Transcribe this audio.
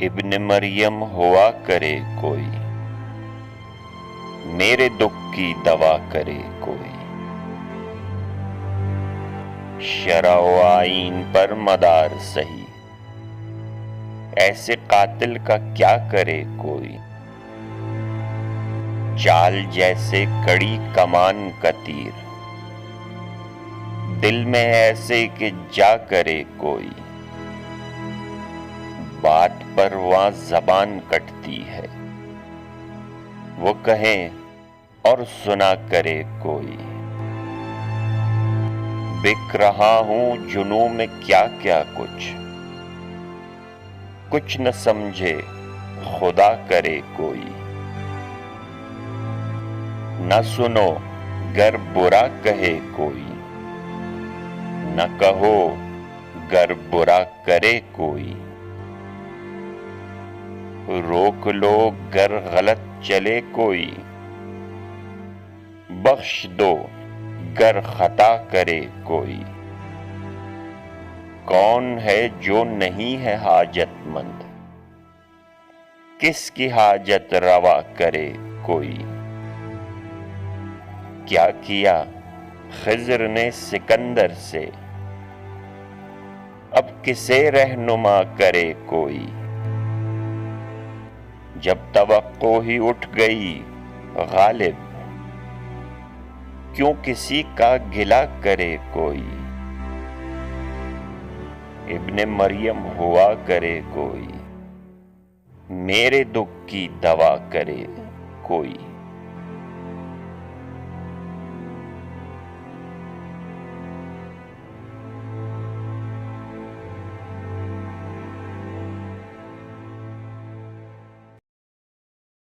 ابن مریم ہوا کرے کوئی، میرے دکھ کی دوا کرے کوئی، شرع و آئین پر مدار سہی، ایسے قاتل کا کیا کرے کوئی، چال جیسے کڑی کمان کا تیر، دل میں ایسے کہ جا کرے کوئی، بات پر وہاں زبان کٹتی ہے، وہ کہیں اور سنا کرے کوئی، بک رہا ہوں جنوں میں کیا کیا کچھ نہ سمجھے خدا کرے کوئی، نہ سنو گر برا کہے کوئی، نہ کہو گر برا کرے کوئی، روک لو گر غلط چلے کوئی، بخش دو گر خطا کرے کوئی، کون ہے جو نہیں ہے حاجت مند، کس کی حاجت روا کرے کوئی، کیا کیا خضر نے سکندر سے، اب کسے رہنما کرے کوئی، جب توقع ہی اٹھ گئی غالب، کیوں کسی کا گلہ کرے کوئی، ابن مریم ہوا کرے کوئی، میرے دکھ کی دوا کرے کوئی۔